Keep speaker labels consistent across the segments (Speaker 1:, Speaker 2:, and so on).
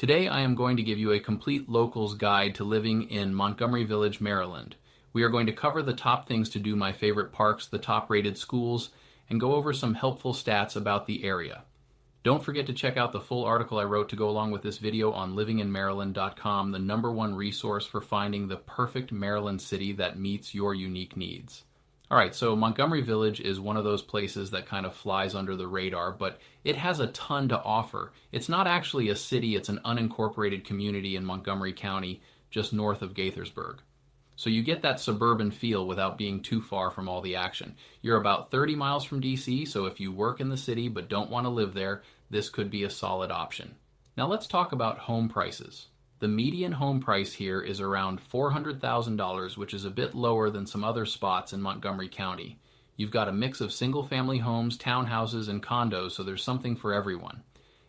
Speaker 1: Today I am going to give you a complete local's guide to living in Montgomery Village, Maryland. We are going to cover the top things to do, my favorite parks, the top rated schools, and go over some helpful stats about the area. Don't forget to check out the full article I wrote to go along with this video on livinginmaryland.com, the #1 resource for finding the perfect Maryland city that meets your unique needs. Alright, so Montgomery Village is one of those places that kind of flies under the radar, but it has a ton to offer. It's not actually a city, it's an unincorporated community in Montgomery County, just north of Gaithersburg. So you get that suburban feel without being too far from all the action. You're about 30 miles from DC, so if you work in the city but don't want to live there, this could be a solid option. Now let's talk about home prices. The median home price here is around $400,000, which is a bit lower than some other spots in Montgomery County. You've got a mix of single-family homes, townhouses, and condos, so there's something for everyone.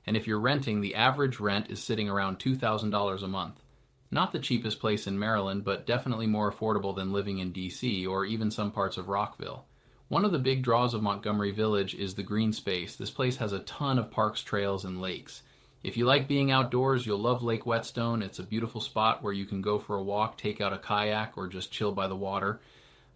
Speaker 1: And if you're renting, the average rent is sitting around $2,000 a month. Not the cheapest place in Maryland, but definitely more affordable than living in DC or even some parts of Rockville. One of the big draws of Montgomery Village is the green space. This place has a ton of parks, trails, and lakes. If you like being outdoors, you'll love Lake Whetstone. It's a beautiful spot where you can go for a walk, take out a kayak, or just chill by the water.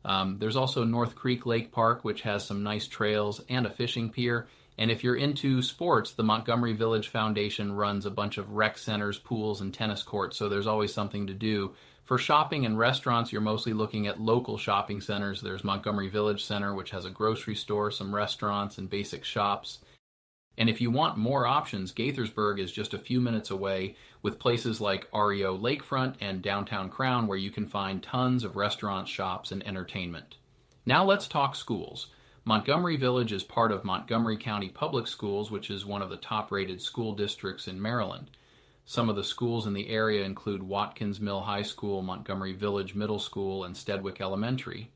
Speaker 1: There's also North Creek Lake Park, which has some nice trails and a fishing pier. And if you're into sports, the Montgomery Village Foundation runs a bunch of rec centers, pools, and tennis courts, so there's always something to do. For shopping and restaurants, you're mostly looking at local shopping centers. There's Montgomery Village Center, which has a grocery store, some restaurants, and basic shops. And if you want more options, Gaithersburg is just a few minutes away with places like REO Lakefront and Downtown Crown, where you can find tons of restaurants, shops, and entertainment. Now let's talk schools. Montgomery Village is part of Montgomery County Public Schools, which is one of the top-rated school districts in Maryland. Some of the schools in the area include Watkins Mill High School, Montgomery Village Middle School, and Stedwick Elementary.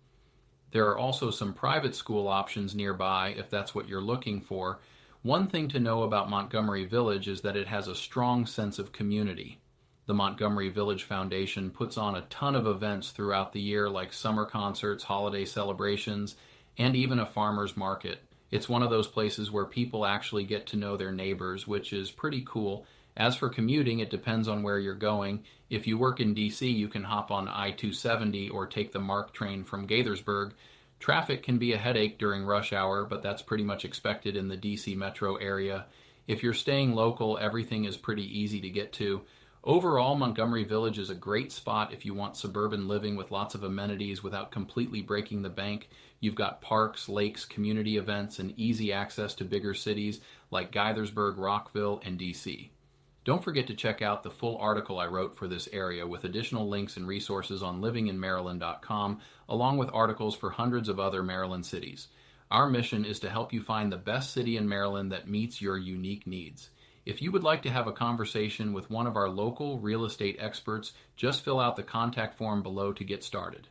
Speaker 1: There are also some private school options nearby if that's what you're looking for. One thing to know about Montgomery Village is that it has a strong sense of community. The Montgomery Village Foundation puts on a ton of events throughout the year, like summer concerts, holiday celebrations, and even a farmer's market. It's one of those places where people actually get to know their neighbors, which is pretty cool. As for commuting, it depends on where you're going. If you work in DC, you can hop on I-270 or take the MARC train from Gaithersburg. Traffic can be a headache during rush hour, but that's pretty much expected in the DC metro area. If you're staying local, everything is pretty easy to get to. Overall, Montgomery Village is a great spot if you want suburban living with lots of amenities without completely breaking the bank. You've got parks, lakes, community events, and easy access to bigger cities like Gaithersburg, Rockville, and DC. Don't forget to check out the full article I wrote for this area with additional links and resources on livinginmaryland.com, along with articles for hundreds of other Maryland cities. Our mission is to help you find the best city in Maryland that meets your unique needs. If you would like to have a conversation with one of our local real estate experts, just fill out the contact form below to get started.